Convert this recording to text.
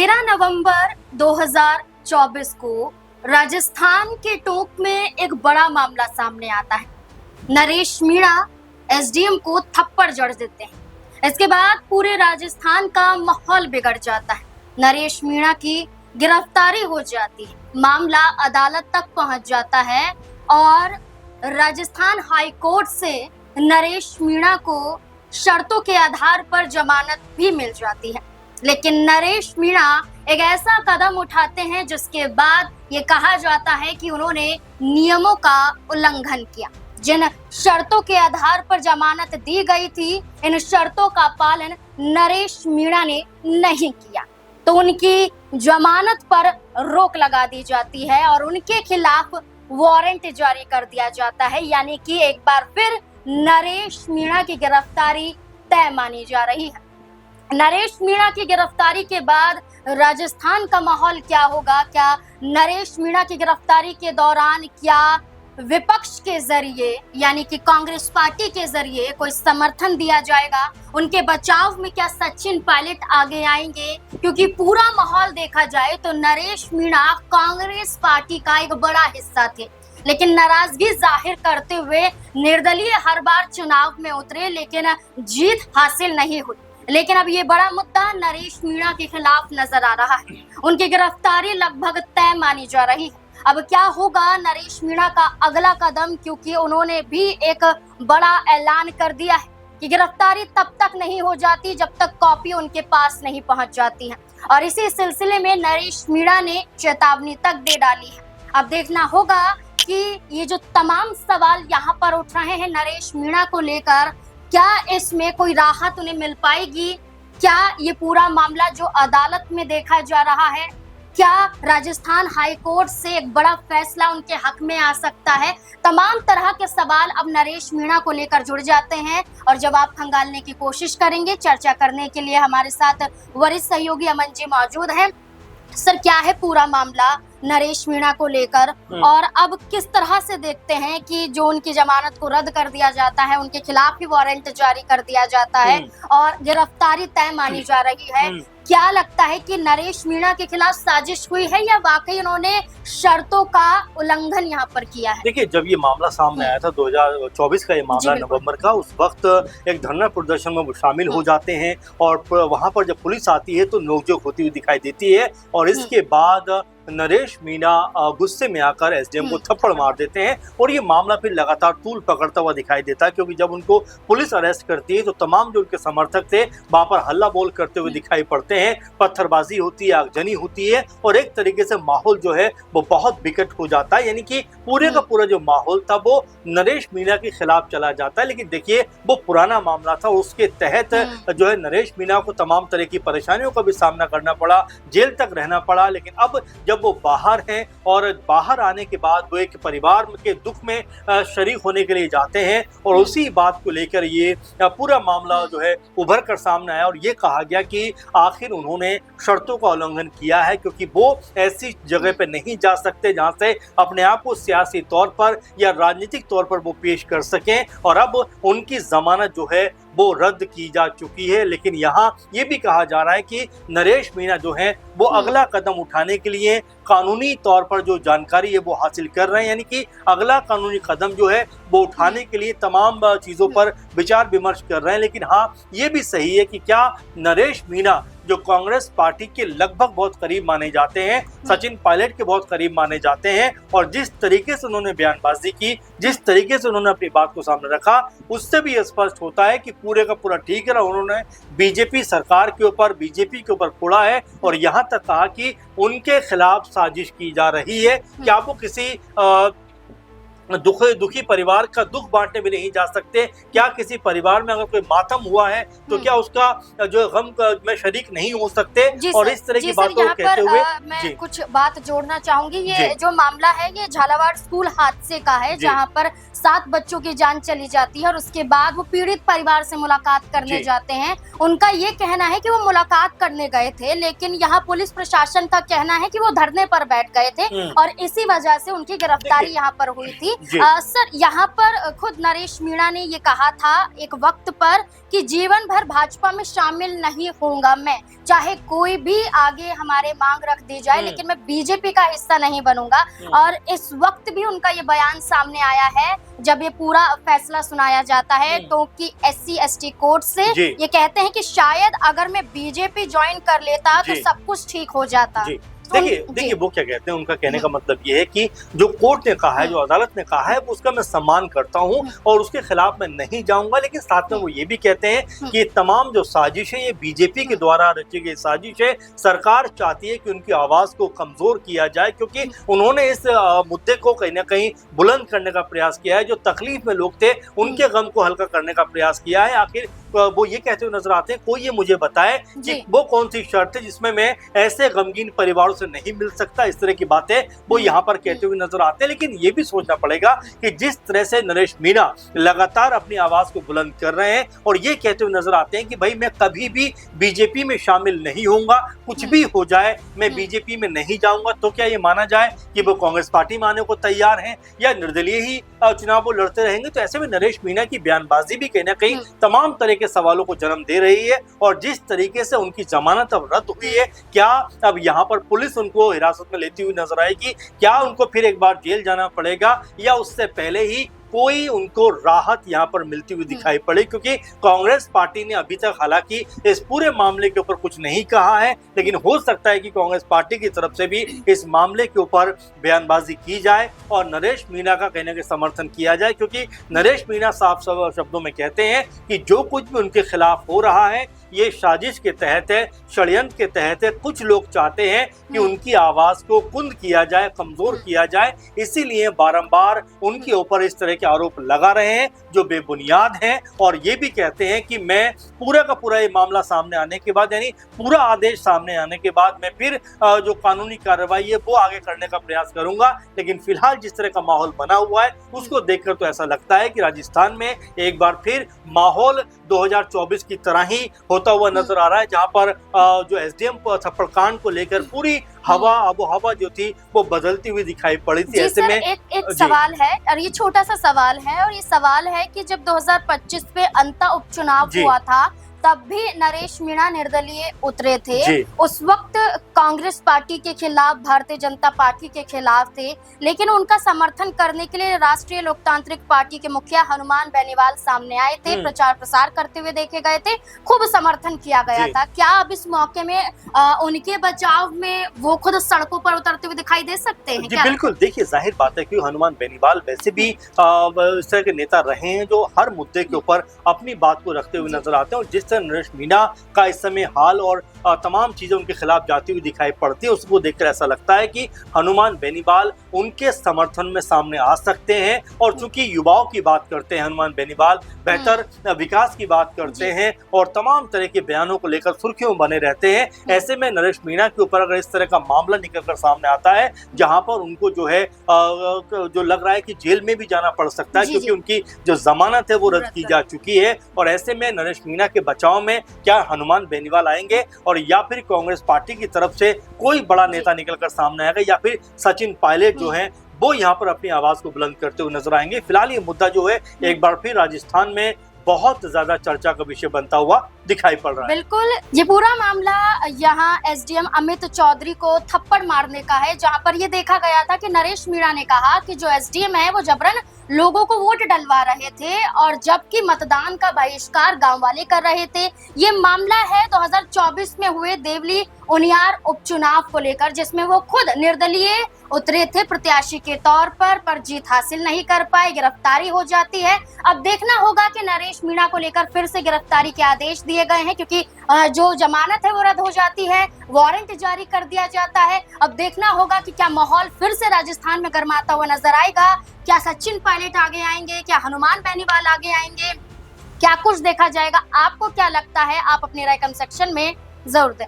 13 नवंबर 2024 को राजस्थान के टोंक में एक बड़ा मामला सामने आता है। नरेश मीणा एसडीएम को थप्पड़ जड़ देते हैं। इसके बाद पूरे राजस्थान का माहौल बिगड़ जाता है। नरेश मीणा की गिरफ्तारी हो जाती है, मामला अदालत तक पहुंच जाता है और राजस्थान हाई कोर्ट से नरेश मीणा को शर्तों के आधार पर जमानत भी मिल जाती है। लेकिन नरेश मीणा एक ऐसा कदम उठाते हैं जिसके बाद ये कहा जाता है कि उन्होंने नियमों का उल्लंघन किया। जिन शर्तों के आधार पर जमानत दी गई थी, इन शर्तों का पालन नरेश मीणा ने नहीं किया, तो उनकी जमानत पर रोक लगा दी जाती है और उनके खिलाफ वारंट जारी कर दिया जाता है। यानी कि एक बार फिर नरेश मीणा की गिरफ्तारी तय मानी जा रही है। नरेश मीणा की गिरफ्तारी के बाद राजस्थान का माहौल क्या होगा? क्या नरेश मीणा की गिरफ्तारी के दौरान क्या विपक्ष के जरिए यानी कि कांग्रेस पार्टी के जरिए कोई समर्थन दिया जाएगा? उनके बचाव में क्या सचिन पायलट आगे आएंगे? क्योंकि पूरा माहौल देखा जाए तो नरेश मीणा कांग्रेस पार्टी का एक बड़ा हिस्सा थे, लेकिन नाराजगी जाहिर करते हुए निर्दलीय हर बार चुनाव में उतरे, लेकिन जीत हासिल नहीं हुई। लेकिन अब ये बड़ा मुद्दा नरेश मीणा के खिलाफ नजर आ रहा है। उनकी गिरफ्तारी लगभग तय मानी जा रही है। अब क्या होगा नरेश मीणा का अगला कदम? क्योंकि उन्होंने भी एक बड़ा ऐलान कर दिया है कि गिरफ्तारी तब तक नहीं हो जाती जब तक कॉपी उनके पास नहीं पहुंच जाती है, और इसी सिलसिले में नरेश मीणा ने चेतावनी तक दे डाली है। अब देखना होगा कि ये जो तमाम सवाल यहाँ पर उठ रहे हैं नरेश मीणा को लेकर, क्या इसमें कोई राहत उन्हें मिल पाएगी? क्या ये पूरा मामला जो अदालत में देखा जा रहा है, क्या राजस्थान हाई कोर्ट से एक बड़ा फैसला उनके हक में आ सकता है? तमाम तरह के सवाल अब नरेश मीणा को लेकर जुड़ जाते हैं और जवाब खंगालने की कोशिश करेंगे। चर्चा करने के लिए हमारे साथ वरिष्ठ सहयोगी अमन जी मौजूद हैं। सर, क्या है पूरा मामला नरेश मीणा को लेकर और अब किस तरह से देखते हैं कि जो उनकी जमानत को रद्द कर दिया जाता है, उनके खिलाफ भी वारंट जारी कर दिया जाता है और गिरफ्तारी तय मानी जा रही है? क्या लगता है कि नरेश मीणा के खिलाफ साजिश हुई है या वाकई उन्होंने शर्तों का उल्लंघन यहाँ पर किया है? देखिए, जब ये मामला सामने आया था 2024 का ये मामला नवंबर का, उस वक्त एक धरना प्रदर्शन में वो शामिल हो जाते हैं और वहां पर जब पुलिस आती है तो नोकझोंक होती हुई दिखाई देती है और इसके बाद नरेश मीणा गुस्से में आकर एसडीएम को थप्पड़ मार देते हैं और ये मामला फिर लगातार तूल पकड़ता हुआ दिखाई देता है, क्योंकि जब उनको पुलिस अरेस्ट करती है तो तमाम जो उनके समर्थक थे वहां पर हल्ला बोल करते हुए दिखाई पड़ते हैं, पत्थरबाजी होती है, आगजनी होती है और एक तरीके से माहौल जो है वो बहुत विकट हो जाता है। यानी कि पूरे का पूरा जो माहौल था वो नरेश मीणा के खिलाफ चला जाता है। लेकिन देखिए, वो पुराना मामला था, उसके तहत जो है नरेश मीणा को तमाम तरह की परेशानियों का भी सामना करना पड़ा, जेल तक रहना पड़ा। लेकिन अब जब वो बाहर हैं और बाहर आने के बाद वो एक परिवार के दुख में शरीक होने के लिए जाते हैं और उसी बात को लेकर ये पूरा मामला जो है उभर कर सामने आया और ये कहा गया कि आखिर उन्होंने शर्तों का उल्लंघन किया है, क्योंकि वो ऐसी जगह पे नहीं जा सकते जहां से अपने आप को सियासी तौर पर या राजनीतिक तौर पर वो पेश कर सकें, और अब उनकी जमानत जो है वो रद्द की जा चुकी है। लेकिन यहाँ ये भी कहा जा रहा है कि नरेश मीणा जो है वो अगला कदम उठाने के लिए कानूनी तौर पर जो जानकारी है वो हासिल कर रहे हैं, यानी कि अगला कानूनी कदम जो है वो उठाने के लिए तमाम चीज़ों पर विचार विमर्श कर रहे हैं। लेकिन हाँ, ये भी सही है कि क्या नरेश मीणा जो कांग्रेस पार्टी के लगभग बहुत करीब माने जाते हैं, सचिन पायलट के बहुत करीब माने जाते हैं, और जिस तरीके से उन्होंने बयानबाजी की, जिस तरीके से उन्होंने अपनी बात को सामने रखा, उससे भी स्पष्ट होता है कि पूरे का पूरा ठीक है। उन्होंने बीजेपी सरकार के ऊपर, बीजेपी के ऊपर फोड़ा है और यहाँ तक कहा कि उनके खिलाफ साजिश की जा रही है। क्या वो किसी दुखी परिवार का दुख बांटने भी नहीं जा सकते? क्या किसी परिवार में अगर कोई मातम हुआ है तो क्या उसका जो गम में शरीक नहीं हो सकते? और इस तरह की बातों को कहते हुए मैं कुछ बात जोड़ना चाहूंगी। ये जो मामला है ये झालावाड़ स्कूल हादसे का है, जहां पर 7 बच्चों की जान चली जाती है और उसके बाद वो पीड़ित परिवार से मुलाकात करने जाते हैं। उनका ये कहना है कि वो मुलाकात करने गए थे, लेकिन यहाँ पुलिस प्रशासन का कहना है कि वो धरने पर बैठ गए थे और इसी वजह से उनकी गिरफ्तारी यहाँ पर हुई थी। सर यहाँ पर खुद नरेश मीणा ने ये कहा था एक वक्त पर कि जीवन भर भाजपा में शामिल नहीं होऊंगा मैं, चाहे कोई भी आगे हमारे मांग रख दी जाए, लेकिन मैं बीजेपी का हिस्सा नहीं बनूंगा। और इस वक्त भी उनका ये बयान सामने आया है जब ये पूरा फैसला सुनाया जाता है टोंक की SC/ST कोर्ट से। ये कहते हैं कि शायद अगर मैं बीजेपी ज्वाइन कर लेता तो सब कुछ ठीक हो जाता। देखिए वो क्या कहते हैं, उनका कहने का मतलब ये है कि जो कोर्ट ने कहा है, जो अदालत ने कहा है, उसका मैं सम्मान करता हूं और उसके खिलाफ मैं नहीं जाऊंगा। लेकिन साथ में वो ये भी कहते हैं कि तमाम जो साजिश है ये बीजेपी के द्वारा रची गई साजिश है। सरकार चाहती है कि उनकी आवाज को कमजोर किया जाए, क्योंकि उन्होंने इस मुद्दे को कहीं ना कहीं बुलंद करने का प्रयास किया है। जो तकलीफ में लोग थे उनके गम को हल्का करने का प्रयास किया है। आखिर वो ये कहते हुए नजर आते हैं, कोई ये मुझे बताए कि वो कौन सी शर्त है जिसमें मैं ऐसे गमगीन परिवारों से नहीं मिल सकता। इस तरह की बातें वो यहाँ पर कहते हुए नजर आते हैं। लेकिन ये भी सोचना पड़ेगा कि जिस तरह से नरेश मीणा लगातार अपनी आवाज को बुलंद कर रहे हैं और ये कहते हुए नजर आते हैं कि भाई मैं कभी भी बीजेपी में शामिल नहीं होऊंगा, कुछ भी हो जाए मैं बीजेपी में नहीं जाऊंगा, तो क्या ये माना जाए कि वो कांग्रेस पार्टी में आने को तैयार हैं या निर्दलीय ही चुनाव वो लड़ते रहेंगे? तो ऐसे में नरेश मीणा की बयानबाजी भी कहीं ना कहीं तमाम तरह के सवालों को जन्म दे रही है। और जिस तरीके से उनकी जमानत अब रद्द हुई है, क्या अब यहाँ पर पुलिस उनको हिरासत में लेती हुई नजर आएगी? क्या उनको फिर एक बार जेल जाना पड़ेगा या उससे पहले ही कोई उनको राहत यहाँ पर मिलती हुई दिखाई पड़े? क्योंकि कांग्रेस पार्टी ने अभी तक हालांकि इस पूरे मामले के ऊपर कुछ नहीं कहा है, लेकिन हो सकता है कि कांग्रेस पार्टी की तरफ से भी इस मामले के ऊपर बयानबाजी की जाए और नरेश मीणा का कहने के समर्थन किया जाए। क्योंकि नरेश मीणा साफ शब्दों में कहते हैं कि जो कुछ भी उनके खिलाफ हो रहा है ये साजिश के तहत है, षड्यंत्र के तहत है। कुछ लोग चाहते हैं कि उनकी आवाज को कुंद किया जाए, कमजोर किया जाए, इसीलिए बारंबार उनके ऊपर इस तरह के आरोप लगा रहे हैं जो बेबुनियाद हैं। और ये भी कहते हैं कि मैं पूरा का पूरा ये मामला सामने आने के बाद, यानी पूरा आदेश सामने आने के बाद मैं फिर जो कानूनी कार्रवाई है वो आगे करने का प्रयास करूंगा। लेकिन फिलहाल जिस तरह का माहौल बना हुआ है उसको देखकर तो ऐसा लगता है कि राजस्थान में एक बार फिर माहौल 2024 की तरह ही होता हुआ नजर आ रहा है, जहां पर जो SDM थप्पड़ कांड को लेकर पूरी हवा जो थी वो बदलती हुई दिखाई पड़ी थी। ऐसे में एक सवाल है, और ये छोटा सा सवाल है, और ये सवाल है कि जब 2025 पे अंता उपचुनाव हुआ था तब भी नरेश मीणा निर्दलीय उतरे थे। उस वक्त कांग्रेस पार्टी के खिलाफ, भारतीय जनता पार्टी के खिलाफ थे, लेकिन उनका समर्थन करने के लिए राष्ट्रीय लोकतांत्रिक पार्टी के मुखिया हनुमान बेनीवाल सामने आए थे, प्रचार प्रसार करते हुए देखे गए थे, खूब समर्थन किया गया था। क्या अब इस मौके में उनके बचाव में वो खुद सड़कों पर उतरते हुए दिखाई दे सकते हैं? जी बिल्कुल, देखिए जाहिर बात है कि हनुमान बेनीवाल वैसे भी इस तरह के नेता रहे हैं जो हर मुद्दे के ऊपर अपनी बात को रखते हुए नजर आते हैं। और जिस नरेश मीणा का इस समय हाल और तमाम चीजें उनके खिलाफ जाती हुई दिखाई पड़ती है, उसको देखकर ऐसा लगता है कि हनुमान बेनीवाल उनके समर्थन में सामने आ सकते हैं। और चूंकि युवाओं की बात करते हैं हनुमान बेनीवाल, बेहतर विकास की बात करते हैं और तमाम तरह के बयानों को लेकर सुर्खियों में बने रहते हैं, ऐसे में नरेश मीणा के ऊपर अगर इस तरह का मामला निकलकर सामने आता है जहां पर उनको जो है जो लग रहा है कि जेल में भी जाना पड़ सकता है, क्योंकि उनकी जो जमानत है वो रद्द की जा चुकी है। और ऐसे में नरेश मीणा के बचाव में क्या हनुमान बेनीवाल आएंगे और या फिर कांग्रेस पार्टी की तरफ से कोई बड़ा नेता निकलकर सामने आएगा, या फिर सचिन पायलट जो हैं वो यहाँ पर अपनी आवाज को बुलंद करते हुए नजर आएंगे? फिलहाल ये मुद्दा जो है एक बार फिर राजस्थान में बहुत ज्यादा चर्चा का विषय बनता हुआ दिखाई पड़ रहा है। बिल्कुल, ये पूरा मामला यहाँ SDM अमित चौधरी को थप्पड़ मारने का है, जहां पर ये देखा गया था कि नरेश मीणा ने कहा कि जो SDM है वो जबरन लोगों को वोट डलवा रहे थे, और जबकि मतदान का बहिष्कार गांव वाले कर रहे थे। ये मामला है 2024 में हुए देवली उनियार उपचुनाव को लेकर, जिसमें वो खुद निर्दलीय उतरे थे प्रत्याशी के तौर पर जीत हासिल नहीं कर पाए, गिरफ्तारी हो जाती है। अब देखना होगा कि नरेश मीणा को लेकर फिर से गिरफ्तारी के आदेश दिए गए हैं, क्योंकि जो जमानत है वो रद्द हो जाती है, वारंट जारी कर दिया जाता है। अब देखना होगा कि क्या माहौल फिर से राजस्थान में गर्माता हुआ नजर आएगा, क्या सचिन पायलट आगे आएंगे, क्या हनुमान बेनीवाल आगे आएंगे, क्या कुछ देखा जाएगा? आपको क्या लगता है? आप अपनी राय कमेंट सेक्शन में जरूर दें।